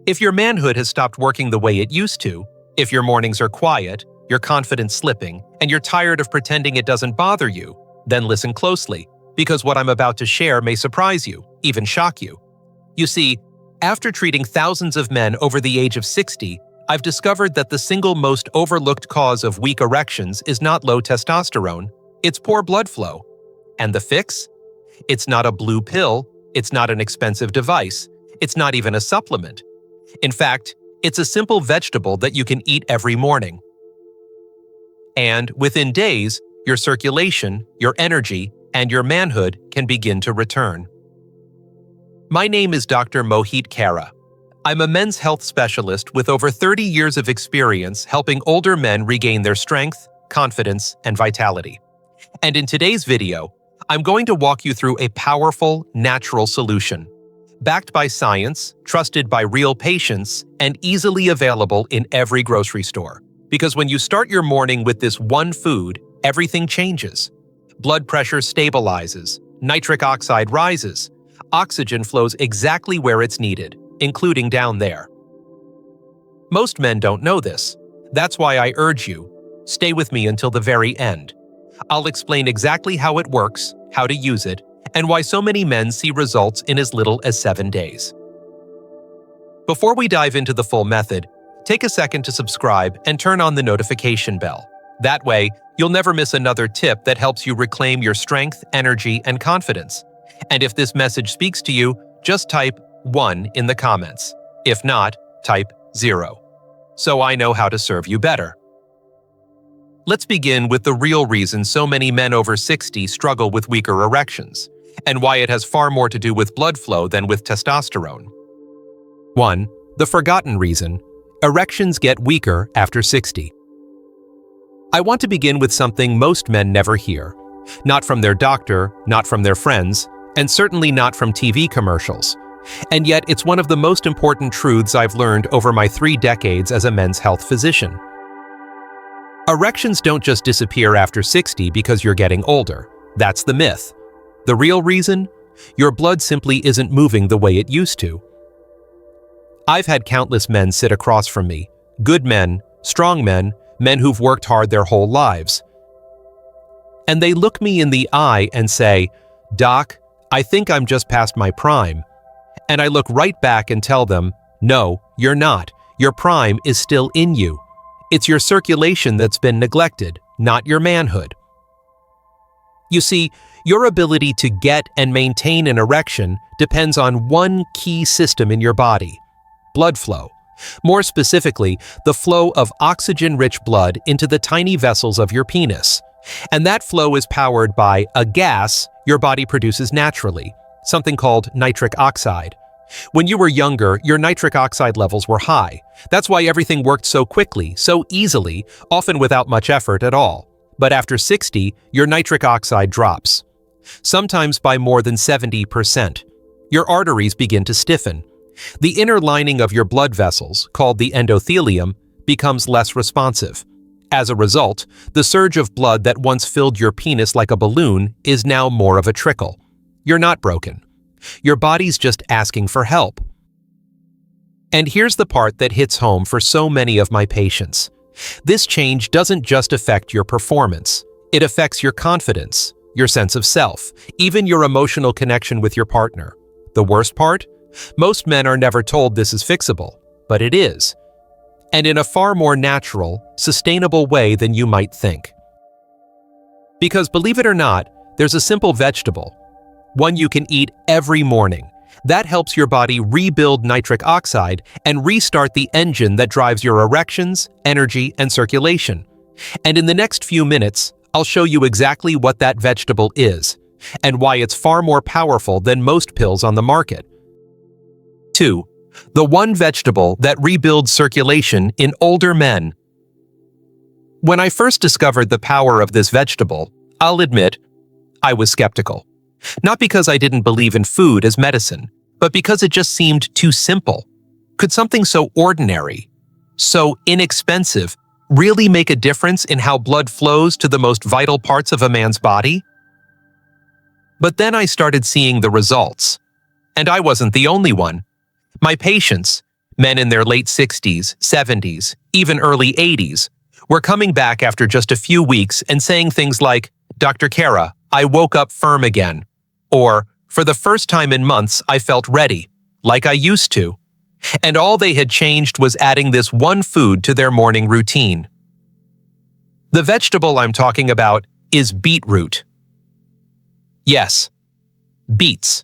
If your manhood has stopped working the way it used to, if your mornings are quiet, your confidence slipping, and you're tired of pretending it doesn't bother you, then listen closely, because what I'm about to share may surprise you, even shock you. You see, after treating thousands of men over the age of 60, I've discovered that the single most overlooked cause of weak erections is not low testosterone, it's poor blood flow. And the fix? It's not a blue pill, it's not an expensive device, it's not even a supplement. In fact, it's a simple vegetable that you can eat every morning. And within days, your circulation, your energy, and your manhood can begin to return. My name is Dr. Mohit Khera. I'm a men's health specialist with over 30 years of experience helping older men regain their strength, confidence, and vitality. And in today's video, I'm going to walk you through a powerful, natural solution, backed by science, trusted by real patients, and easily available in every grocery store. Because when you start your morning with this one food, everything changes. Blood pressure stabilizes, nitric oxide rises, oxygen flows exactly where it's needed, including down there. Most men don't know this. That's why I urge you, stay with me until the very end. I'll explain exactly how it works, how to use it, and why so many men see results in as little as 7 days. Before we dive into the full method, take a second to subscribe and turn on the notification bell. That way, you'll never miss another tip that helps you reclaim your strength, energy, and confidence. And if this message speaks to you, just type 1 in the comments. If not, type 0. So I know how to serve you better. Let's begin with the real reason so many men over 60 struggle with weaker erections, and why it has far more to do with blood flow than with testosterone. 1. The forgotten reason: erections get weaker after 60. I want to begin with something most men never hear. Not from their doctor, not from their friends, and certainly not from TV commercials. And yet it's one of the most important truths I've learned over my 3 decades as a men's health physician. Erections don't just disappear after 60 because you're getting older. That's the myth. The real reason? Your blood simply isn't moving the way it used to. I've had countless men sit across from me. Good men, strong men, men who've worked hard their whole lives. And they look me in the eye and say, "Doc, I think I'm just past my prime." And I look right back and tell them, "No, you're not. Your prime is still in you. It's your circulation that's been neglected, not your manhood." You see, your ability to get and maintain an erection depends on one key system in your body: blood flow. More specifically, the flow of oxygen-rich blood into the tiny vessels of your penis. And that flow is powered by a gas your body produces naturally, something called nitric oxide. When you were younger, your nitric oxide levels were high. That's why everything worked so quickly, so easily, often without much effort at all. But after 60, your nitric oxide drops, sometimes by more than 70%. Your arteries begin to stiffen. The inner lining of your blood vessels, called the endothelium, becomes less responsive. As a result, the surge of blood that once filled your penis like a balloon is now more of a trickle. You're not broken. Your body's just asking for help. And here's the part that hits home for so many of my patients. This change doesn't just affect your performance. It affects your confidence, your sense of self, even your emotional connection with your partner. The worst part? Most men are never told this is fixable, but it is. And in a far more natural, sustainable way than you might think. Because believe it or not, there's a simple vegetable, one you can eat every morning, that helps your body rebuild nitric oxide and restart the engine that drives your erections, energy, and circulation. And in the next few minutes, I'll show you exactly what that vegetable is, and why it's far more powerful than most pills on the market. 2. The one vegetable that rebuilds circulation in older men. When I first discovered the power of this vegetable, I'll admit, I was skeptical. Not because I didn't believe in food as medicine, but because it just seemed too simple. Could something so ordinary, so inexpensive, really make a difference in how blood flows to the most vital parts of a man's body? But then I started seeing the results. And I wasn't the only one. My patients, Men in their late 60s, 70s, even early 80s were coming back after just a few weeks and saying things like, "Dr. Khera, I woke up firm again," or, "For the first time in months, I felt ready, like I used to." And all they had changed was adding this one food to their morning routine. The vegetable I'm talking about is beetroot. Yes, beets.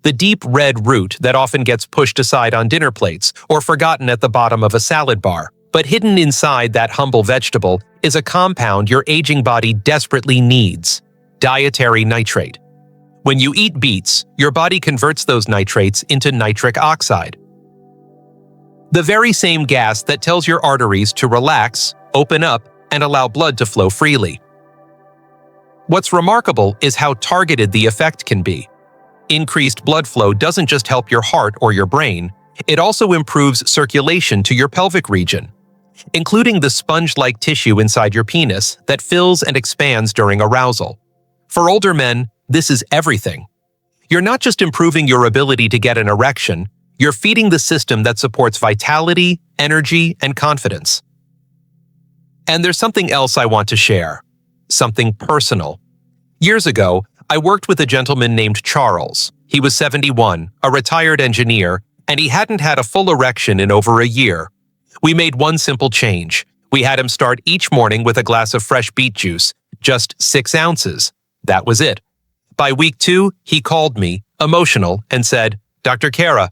The deep red root that often gets pushed aside on dinner plates or forgotten at the bottom of a salad bar. But hidden inside that humble vegetable is a compound your aging body desperately needs: dietary nitrate. When you eat beets, your body converts those nitrates into nitric oxide, the very same gas that tells your arteries to relax, open up, and allow blood to flow freely. What's remarkable is how targeted the effect can be. Increased blood flow doesn't just help your heart or your brain, it also improves circulation to your pelvic region, including the sponge-like tissue inside your penis that fills and expands during arousal. For older men, this is everything. You're not just improving your ability to get an erection, you're feeding the system that supports vitality, energy, and confidence. And there's something else I want to share. Something personal. Years ago, I worked with a gentleman named Charles. He was 71, a retired engineer, and he hadn't had a full erection in over a year. We made one simple change. We had him start each morning with a glass of fresh beet juice, just 6 ounces. That was it. By week 2, he called me, emotional, and said, "Dr. Khera,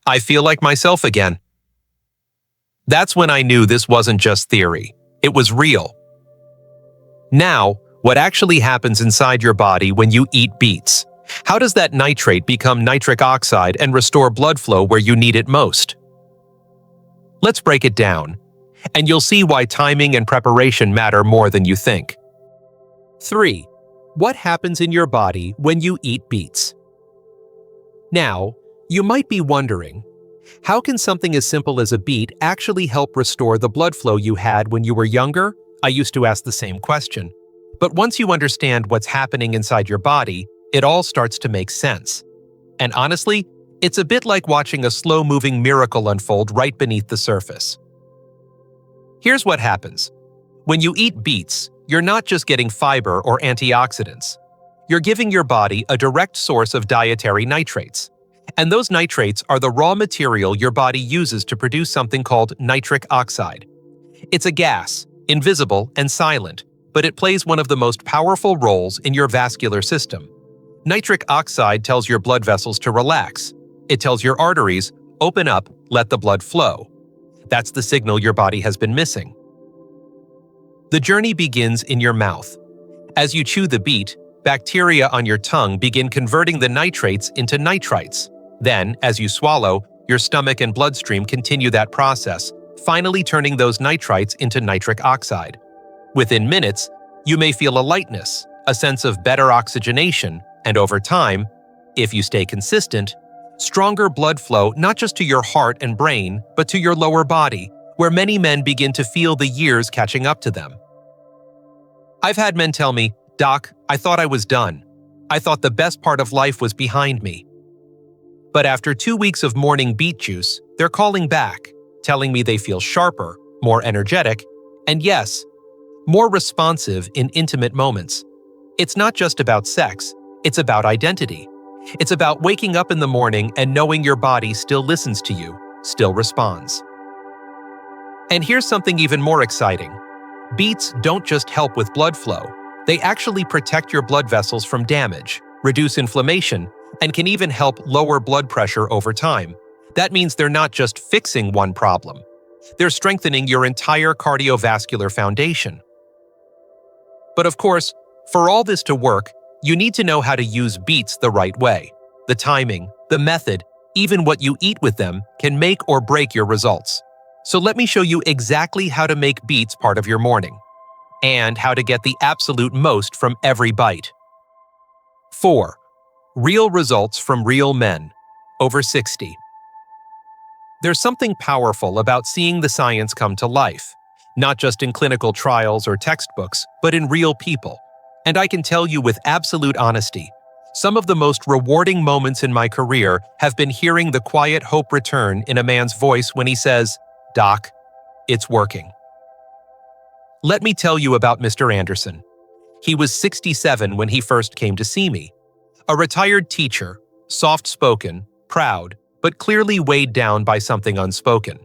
I feel like myself again." That's when I knew this wasn't just theory. It was real. Now, what actually happens inside your body when you eat beets? How does that nitrate become nitric oxide and restore blood flow where you need it most? Let's break it down, and you'll see why timing and preparation matter more than you think. 3. What happens in your body when you eat beets? Now, you might be wondering, how can something as simple as a beet actually help restore the blood flow you had when you were younger? I used to ask the same question. But once you understand what's happening inside your body, it all starts to make sense. And honestly, it's a bit like watching a slow-moving miracle unfold right beneath the surface. Here's what happens. When you eat beets, you're not just getting fiber or antioxidants. You're giving your body a direct source of dietary nitrates. And those nitrates are the raw material your body uses to produce something called nitric oxide. It's a gas, invisible and silent, but it plays one of the most powerful roles in your vascular system. Nitric oxide tells your blood vessels to relax. It tells your arteries, open up, let the blood flow. That's the signal your body has been missing. The journey begins in your mouth. As you chew the beet, bacteria on your tongue begin converting the nitrates into nitrites. Then, as you swallow, your stomach and bloodstream continue that process, finally turning those nitrites into nitric oxide. Within minutes, you may feel a lightness, a sense of better oxygenation, and over time, if you stay consistent, stronger blood flow not just to your heart and brain, but to your lower body, where many men begin to feel the years catching up to them. I've had men tell me, "Doc, I thought I was done. I thought the best part of life was behind me." But after 2 weeks of morning beet juice, they're calling back, telling me they feel sharper, more energetic, and yes, more responsive in intimate moments. It's not just about sex, it's about identity. It's about waking up in the morning and knowing your body still listens to you, still responds. And here's something even more exciting. Beets don't just help with blood flow, they actually protect your blood vessels from damage, reduce inflammation, and can even help lower blood pressure over time. That means they're not just fixing one problem, they're strengthening your entire cardiovascular foundation. But of course, for all this to work, you need to know how to use beets the right way. The timing, the method, even what you eat with them can make or break your results. So let me show you exactly how to make beets part of your morning, and how to get the absolute most from every bite. 4. Real results from real men, over 60. There's something powerful about seeing the science come to life, not just in clinical trials or textbooks, but in real people. And I can tell you with absolute honesty, Some of the most rewarding moments in my career have been hearing the quiet hope return in a man's voice when he says, "Doc, it's working." Let me tell you about Mr. Anderson. He was 67 when he first came to see me. A retired teacher, soft-spoken, proud, but clearly weighed down by something unspoken.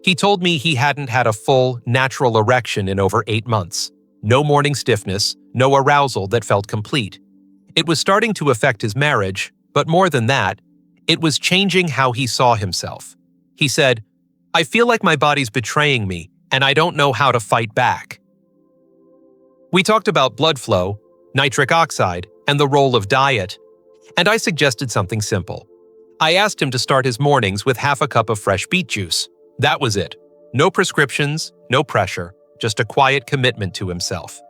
He told me he hadn't had a full, natural erection in over 8 months. No morning stiffness, no arousal that felt complete. It was starting to affect his marriage, but more than that, it was changing how he saw himself. He said, "I feel like my body's betraying me, and I don't know how to fight back." We talked about blood flow, nitric oxide, and the role of diet, and I suggested something simple. I asked him to start his mornings with half a cup of fresh beet juice. That was it. No prescriptions, no pressure, just a quiet commitment to himself.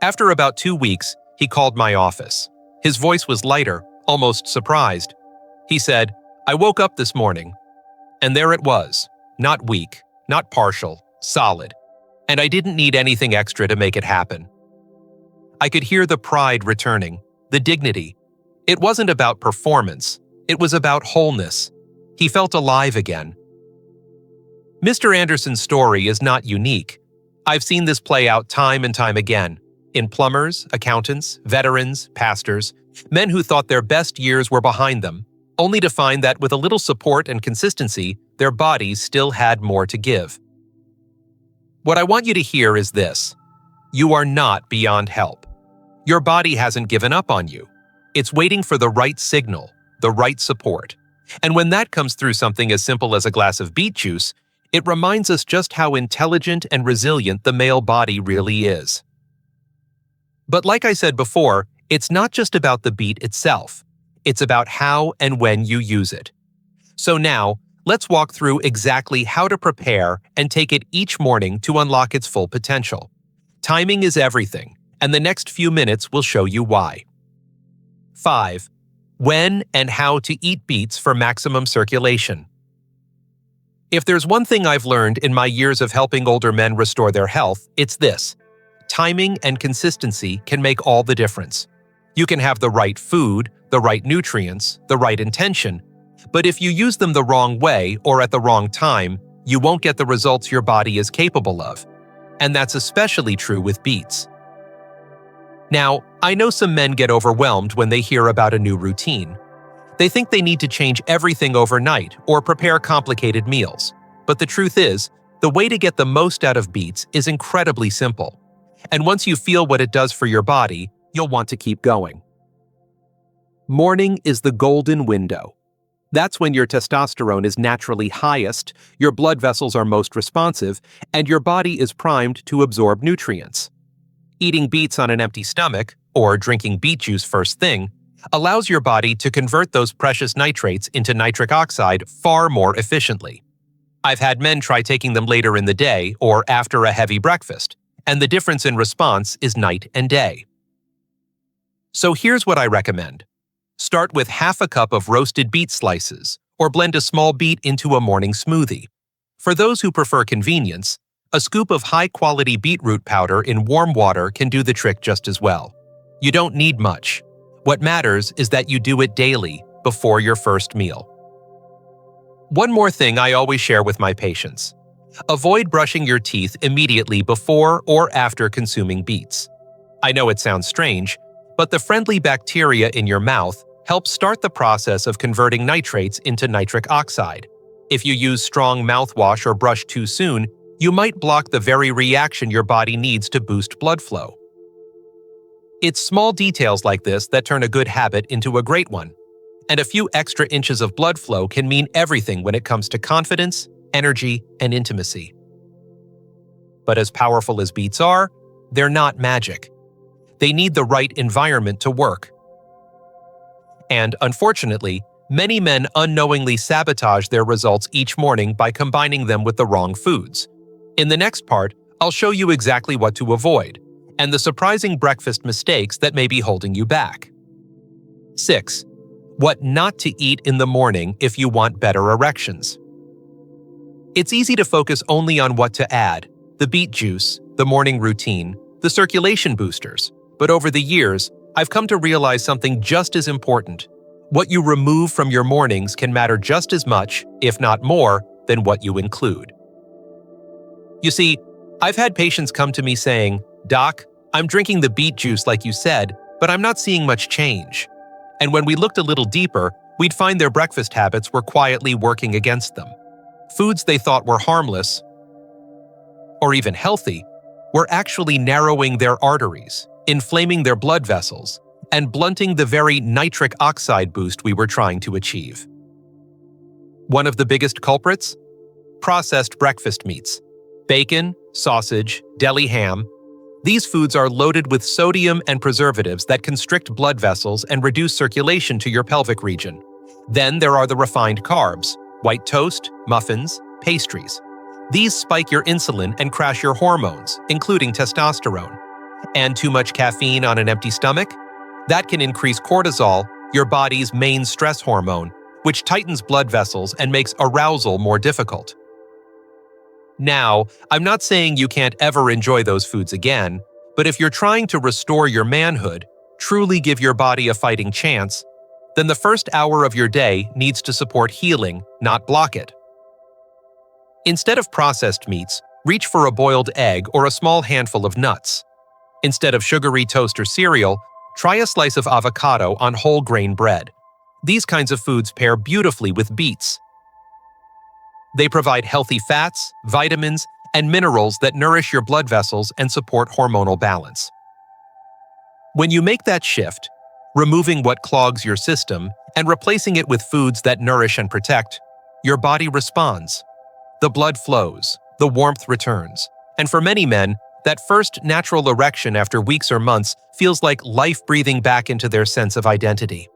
After about 2 weeks, he called my office. His voice was lighter, almost surprised. He said, "I woke up this morning, and there it was. Not weak, not partial, solid. And I didn't need anything extra to make it happen." I could hear the pride returning, the dignity. It wasn't about performance. It was about wholeness. He felt alive again. Mr. Anderson's story is not unique. I've seen this play out time and time again. In plumbers, accountants, veterans, pastors, men who thought their best years were behind them, only to find that with a little support and consistency, their bodies still had more to give. What I want you to hear is this: you are not beyond help. Your body hasn't given up on you. It's waiting for the right signal, the right support. And when that comes through something as simple as a glass of beet juice, it reminds us just how intelligent and resilient the male body really is. But like I said before, it's not just about the beet itself. It's about how and when you use it. So now, let's walk through exactly how to prepare and take it each morning to unlock its full potential. Timing is everything, and the next few minutes will show you why. 5. When and how to eat beets for maximum circulation. If there's one thing I've learned in my years of helping older men restore their health, it's this: timing and consistency can make all the difference. You can have the right food, the right nutrients, the right intention, but if you use them the wrong way or at the wrong time, you won't get the results your body is capable of. And that's especially true with beets. Now, I know some men get overwhelmed when they hear about a new routine. They think they need to change everything overnight or prepare complicated meals. But the truth is, the way to get the most out of beets is incredibly simple. And once you feel what it does for your body, you'll want to keep going. Morning is the golden window. That's when your testosterone is naturally highest, your blood vessels are most responsive, and your body is primed to absorb nutrients. Eating beets on an empty stomach, or drinking beet juice first thing, allows your body to convert those precious nitrates into nitric oxide far more efficiently. I've had men try taking them later in the day or after a heavy breakfast, and the difference in response is night and day. So here's what I recommend. Start with half a cup of roasted beet slices, or blend a small beet into a morning smoothie. For those who prefer convenience, a scoop of high-quality beetroot powder in warm water can do the trick just as well. You don't need much. What matters is that you do it daily, before your first meal. One more thing I always share with my patients. Avoid brushing your teeth immediately before or after consuming beets. I know it sounds strange, but the friendly bacteria in your mouth help start the process of converting nitrates into nitric oxide. If you use strong mouthwash or brush too soon, you might block the very reaction your body needs to boost blood flow. It's small details like this that turn a good habit into a great one. And a few extra inches of blood flow can mean everything when it comes to confidence, energy, and intimacy. But as powerful as beets are, they're not magic. They need the right environment to work. And unfortunately, many men unknowingly sabotage their results each morning by combining them with the wrong foods. In the next part, I'll show you exactly what to avoid, and the surprising breakfast mistakes that may be holding you back. 6. What not to eat in the morning if you want better erections. It's easy to focus only on what to add, the beet juice, the morning routine, the circulation boosters, but over the years, I've come to realize something just as important. What you remove from your mornings can matter just as much, if not more, than what you include. You see, I've had patients come to me saying, "Doc, I'm drinking the beet juice like you said, but I'm not seeing much change." And when we looked a little deeper, we'd find their breakfast habits were quietly working against them. Foods they thought were harmless, or even healthy, were actually narrowing their arteries, inflaming their blood vessels, and blunting the very nitric oxide boost we were trying to achieve. One of the biggest culprits? Processed breakfast meats. Bacon, sausage, deli ham. These foods are loaded with sodium and preservatives that constrict blood vessels and reduce circulation to your pelvic region. Then there are the refined carbs, white toast, muffins, pastries. These spike your insulin and crash your hormones, including testosterone. And too much caffeine on an empty stomach? That can increase cortisol, your body's main stress hormone, which tightens blood vessels and makes arousal more difficult. Now, I'm not saying you can't ever enjoy those foods again, but if you're trying to restore your manhood, truly give your body a fighting chance, then the first hour of your day needs to support healing, not block it. Instead of processed meats, reach for a boiled egg or a small handful of nuts. Instead of sugary toast or cereal, try a slice of avocado on whole grain bread. These kinds of foods pair beautifully with beets. They provide healthy fats, vitamins, and minerals that nourish your blood vessels and support hormonal balance. When you make that shift, removing what clogs your system and replacing it with foods that nourish and protect, your body responds. The blood flows, the warmth returns, and for many men, that first natural erection after weeks or months feels like life breathing back into their sense of identity.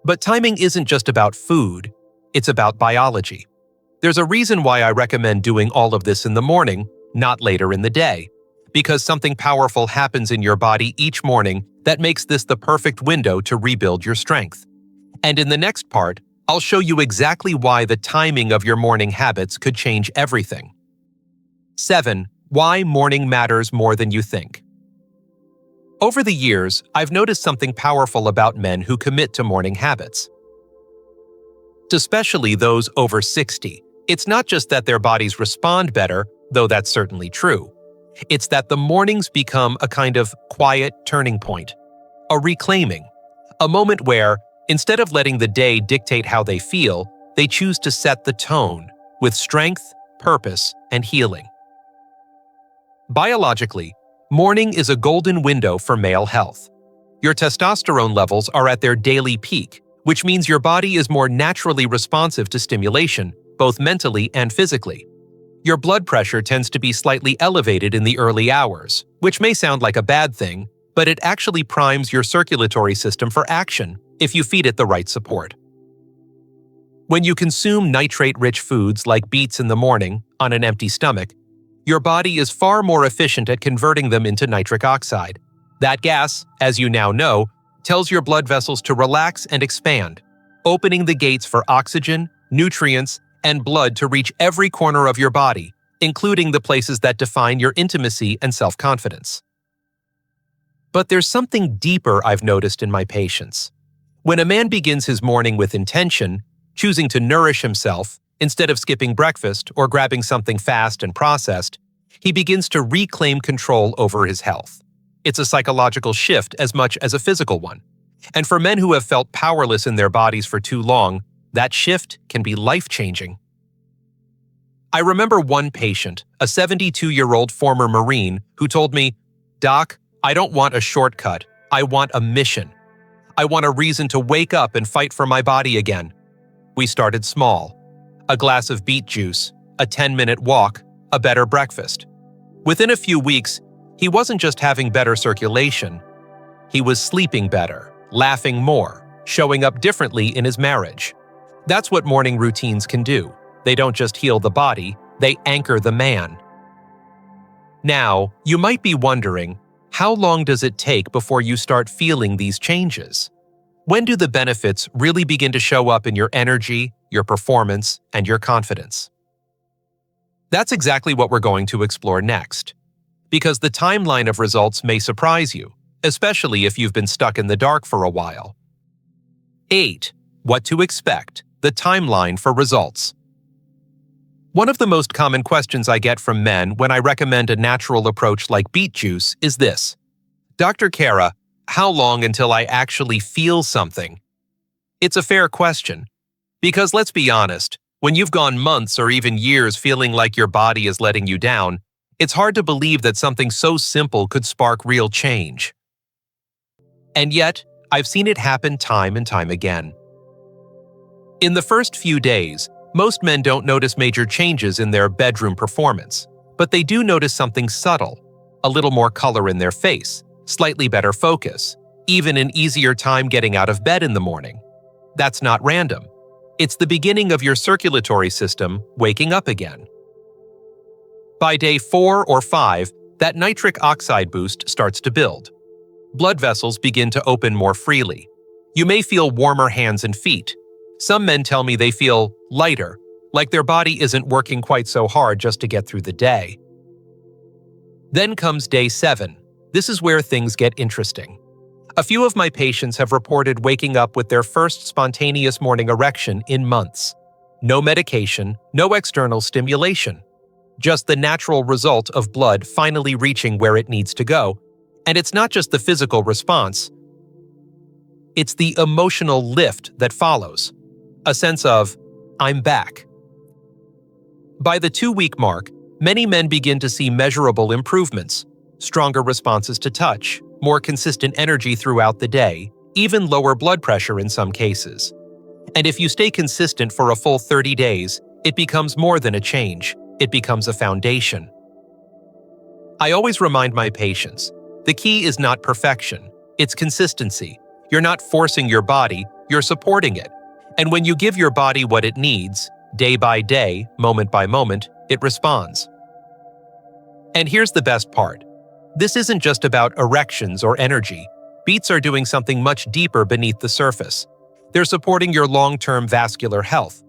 But timing isn't just about food, it's about biology. There's a reason why I recommend doing all of this in the morning, not later in the day, because something powerful happens in your body each morning that makes this the perfect window to rebuild your strength. And in the next part, I'll show you exactly why the timing of your morning habits could change everything. 7. Why morning matters more than you think. Over the years, I've noticed something powerful about men who commit to morning habits. Especially those over 60. It's not just that their bodies respond better, though that's certainly true. It's that the mornings become a kind of quiet turning point, a reclaiming, a moment where, instead of letting the day dictate how they feel, they choose to set the tone with strength, purpose, and healing. Biologically, morning is a golden window for male health. Your testosterone levels are at their daily peak, which means your body is more naturally responsive to stimulation, both mentally and physically. Your blood pressure tends to be slightly elevated in the early hours, which may sound like a bad thing, but it actually primes your circulatory system for action if you feed it the right support. When you consume nitrate-rich foods like beets in the morning on an empty stomach, your body is far more efficient at converting them into nitric oxide. That gas, as you now know, tells your blood vessels to relax and expand, opening the gates for oxygen, nutrients, and blood to reach every corner of your body, including the places that define your intimacy and self-confidence. But there's something deeper I've noticed in my patients. When a man begins his morning with intention, choosing to nourish himself instead of skipping breakfast or grabbing something fast and processed, he begins to reclaim control over his health. It's a psychological shift as much as a physical one. And for men who have felt powerless in their bodies for too long, that shift can be life-changing. I remember one patient, a 72-year-old former Marine, who told me, "Doc, I don't want a shortcut. I want a mission. I want a reason to wake up and fight for my body again." We started small. A glass of beet juice, a 10-minute walk, a better breakfast. Within a few weeks, he wasn't just having better circulation. He was sleeping better, laughing more, showing up differently in his marriage. That's what morning routines can do. They don't just heal the body, they anchor the man. Now, you might be wondering, how long does it take before you start feeling these changes? When do the benefits really begin to show up in your energy, your performance, and your confidence? That's exactly what we're going to explore next. Because the timeline of results may surprise you, especially if you've been stuck in the dark for a while. 8. What to expect, the timeline for results. One of the most common questions I get from men when I recommend a natural approach like beet juice is this: Dr. Khera, how long until I actually feel something? It's a fair question, because let's be honest, when you've gone months or even years feeling like your body is letting you down, it's hard to believe that something so simple could spark real change. And yet, I've seen it happen time and time again. In the first few days, most men don't notice major changes in their bedroom performance, but they do notice something subtle: a little more color in their face, slightly better focus, even an easier time getting out of bed in the morning. That's not random. It's the beginning of your circulatory system waking up again. By day 4 or 5, that nitric oxide boost starts to build. Blood vessels begin to open more freely. You may feel warmer hands and feet. Some men tell me they feel lighter, like their body isn't working quite so hard just to get through the day. Then comes day 7. This is where things get interesting. A few of my patients have reported waking up with their first spontaneous morning erection in months. No medication, no external stimulation. Just the natural result of blood finally reaching where it needs to go. And it's not just the physical response. It's the emotional lift that follows. A sense of, I'm back. By the 2-week mark, many men begin to see measurable improvements: stronger responses to touch, more consistent energy throughout the day, even lower blood pressure in some cases. And if you stay consistent for a full 30 days, it becomes more than a change. It becomes a foundation. I always remind my patients, the key is not perfection, it's consistency. You're not forcing your body, you're supporting it. And when you give your body what it needs, day by day, moment by moment, it responds. And here's the best part. This isn't just about erections or energy. Beets are doing something much deeper beneath the surface. They're supporting your long-term vascular health.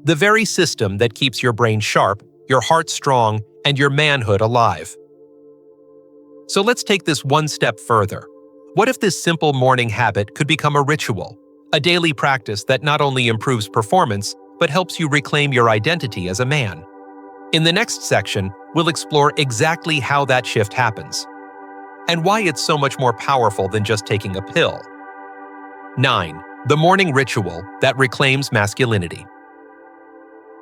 The very system that keeps your brain sharp, your heart strong, and your manhood alive. So let's take this one step further. What if this simple morning habit could become a ritual? A daily practice that not only improves performance, but helps you reclaim your identity as a man. In the next section, we'll explore exactly how that shift happens, and why it's so much more powerful than just taking a pill. 9. The morning ritual that reclaims masculinity.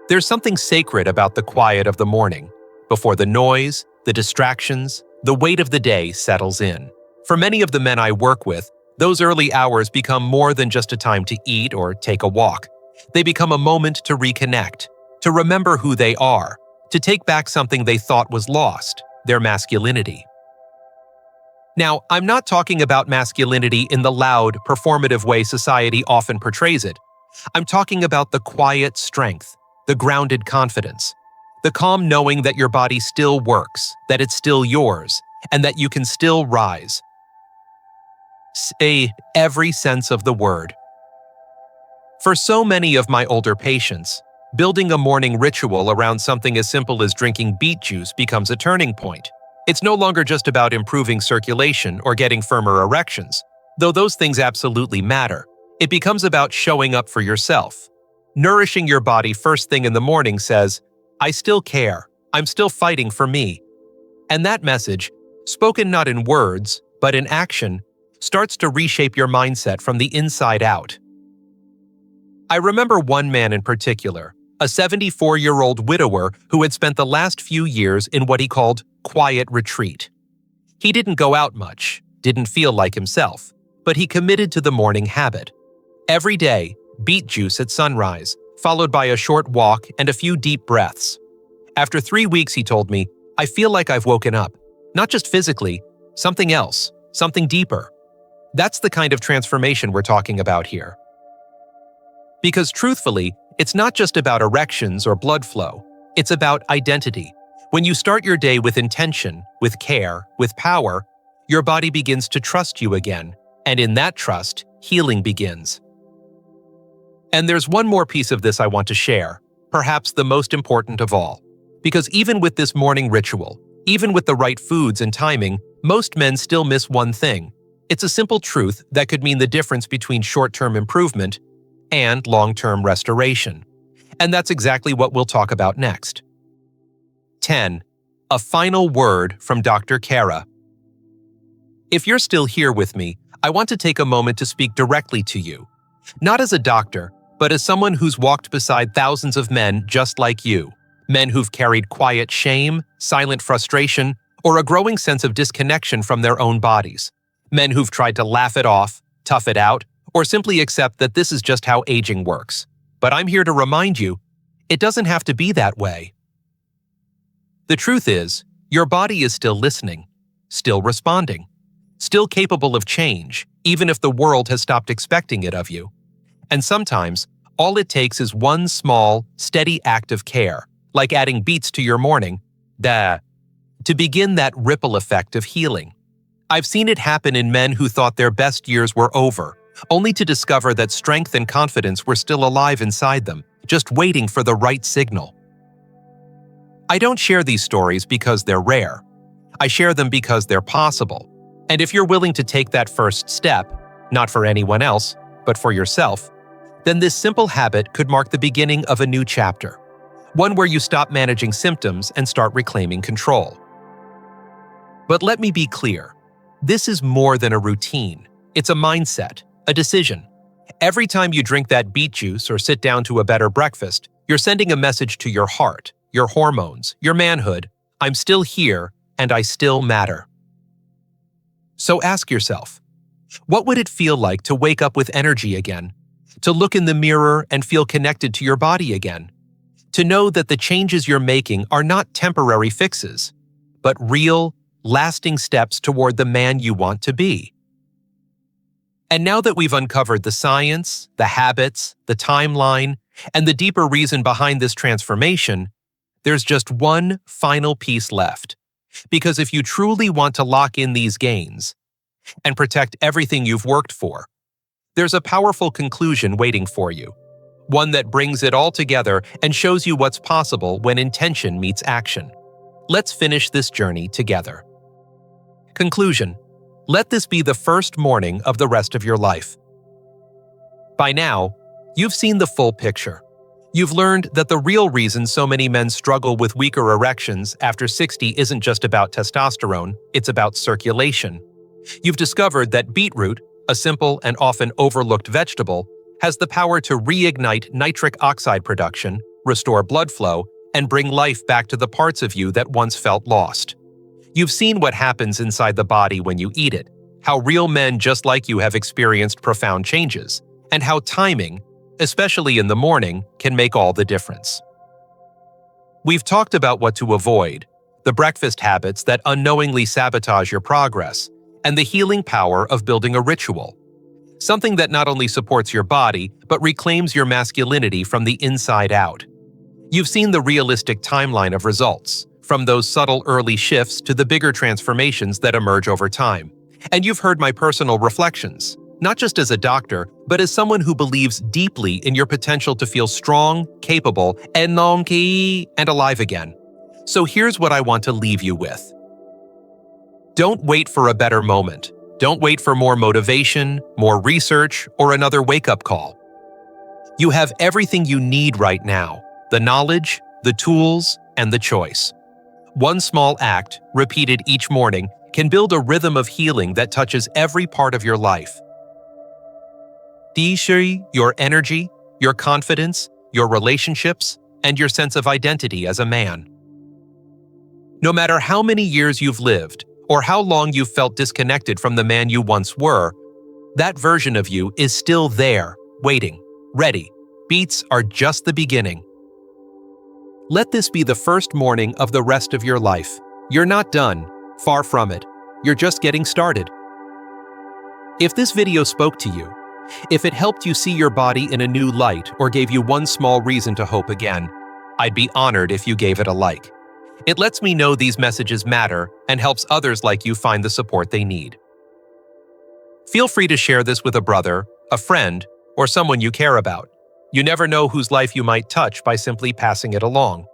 There's something sacred about the quiet of the morning, before the noise, the distractions, the weight of the day settles in. For many of the men I work with, those early hours become more than just a time to eat or take a walk. They become a moment to reconnect, to remember who they are, to take back something they thought was lost, their masculinity. Now, I'm not talking about masculinity in the loud, performative way society often portrays it. I'm talking about the quiet strength, the grounded confidence, the calm knowing that your body still works, that it's still yours, and that you can still rise. Say every sense of the word. For so many of my older patients, building a morning ritual around something as simple as drinking beet juice becomes a turning point. It's no longer just about improving circulation or getting firmer erections, though those things absolutely matter. It becomes about showing up for yourself. Nourishing your body first thing in the morning says, I still care, I'm still fighting for me. And that message, spoken not in words, but in action, starts to reshape your mindset from the inside out. I remember one man in particular, a 74-year-old widower who had spent the last few years in what he called quiet retreat. He didn't go out much, didn't feel like himself, but he committed to the morning habit. Every day, beet juice at sunrise, followed by a short walk and a few deep breaths. After 3 weeks, he told me, I feel like I've woken up, not just physically, something else, something deeper. That's the kind of transformation we're talking about here. Because truthfully, it's not just about erections or blood flow, it's about identity. When you start your day with intention, with care, with power, your body begins to trust you again, and in that trust, healing begins. And there's one more piece of this I want to share, perhaps the most important of all. Because even with this morning ritual, even with the right foods and timing, most men still miss one thing. It's a simple truth that could mean the difference between short-term improvement and long-term restoration. And that's exactly what we'll talk about next. 10. A final word from Dr. Khera. If you're still here with me, I want to take a moment to speak directly to you. Not as a doctor, but as someone who's walked beside thousands of men just like you. Men who've carried quiet shame, silent frustration, or a growing sense of disconnection from their own bodies. Men who've tried to laugh it off, tough it out, or simply accept that this is just how aging works. But I'm here to remind you, it doesn't have to be that way. The truth is, your body is still listening, still responding, still capable of change, even if the world has stopped expecting it of you. And sometimes, all it takes is one small, steady act of care, like adding Beets to your morning, to begin that ripple effect of healing. I've seen it happen in men who thought their best years were over, only to discover that strength and confidence were still alive inside them, just waiting for the right signal. I don't share these stories because they're rare. I share them because they're possible. And if you're willing to take that first step, not for anyone else, but for yourself, then this simple habit could mark the beginning of a new chapter, one where you stop managing symptoms and start reclaiming control. But let me be clear, this is more than a routine. It's a mindset, a decision. Every time you drink that beet juice or sit down to a better breakfast, you're sending a message to your heart, your hormones, your manhood. I'm still here, and I still matter. So ask yourself, what would it feel like to wake up with energy again? To look in the mirror and feel connected to your body again? To know that the changes you're making are not temporary fixes, but real, lasting steps toward the man you want to be? And now that we've uncovered the science, the habits, the timeline, and the deeper reason behind this transformation, there's just one final piece left. Because if you truly want to lock in these gains and protect everything you've worked for, there's a powerful conclusion waiting for you. One that brings it all together and shows you what's possible when intention meets action. Let's finish this journey together. Conclusion. Let this be the first morning of the rest of your life. By now, you've seen the full picture. You've learned that the real reason so many men struggle with weaker erections after 60 isn't just about testosterone, it's about circulation. You've discovered that beetroot, a simple and often overlooked vegetable, has the power to reignite nitric oxide production, restore blood flow, and bring life back to the parts of you that once felt lost. You've seen what happens inside the body when you eat it, how real men just like you have experienced profound changes, and how timing, especially in the morning, can make all the difference. We've talked about what to avoid, the breakfast habits that unknowingly sabotage your progress, and the healing power of building a ritual. Something that not only supports your body, but reclaims your masculinity from the inside out. You've seen the realistic timeline of results, from those subtle early shifts to the bigger transformations that emerge over time. And you've heard my personal reflections, not just as a doctor, but as someone who believes deeply in your potential to feel strong, capable, and alive again. So here's what I want to leave you with. Don't wait for a better moment. Don't wait for more motivation, more research, or another wake-up call. You have everything you need right now, the knowledge, the tools, and the choice. One small act, repeated each morning, can build a rhythm of healing that touches every part of your life. Your energy, your confidence, your relationships, and your sense of identity as a man. No matter how many years you've lived, or how long you've felt disconnected from the man you once were, that version of you is still there, waiting, ready. Beets are just the beginning. Let this be the first morning of the rest of your life. You're not done, far from it. You're just getting started. If this video spoke to you, if it helped you see your body in a new light or gave you one small reason to hope again, I'd be honored if you gave it a like. It lets me know these messages matter and helps others like you find the support they need. Feel free to share this with a brother, a friend, or someone you care about. You never know whose life you might touch by simply passing it along.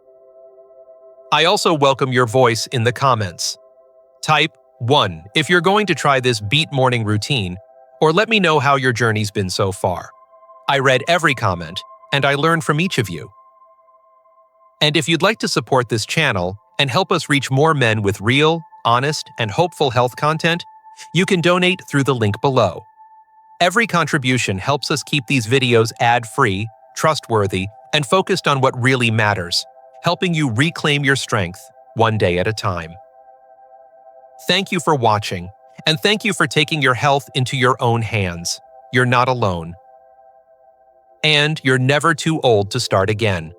I also welcome your voice in the comments. Type 1. If you're going to try this Beet morning routine, or let me know how your journey's been so far. I read every comment, and I learned from each of you. And if you'd like to support this channel and help us reach more men with real, honest, and hopeful health content, you can donate through the link below. Every contribution helps us keep these videos ad-free, trustworthy, and focused on what really matters, helping you reclaim your strength one day at a time. Thank you for watching, and thank you for taking your health into your own hands. You're not alone. And you're never too old to start again.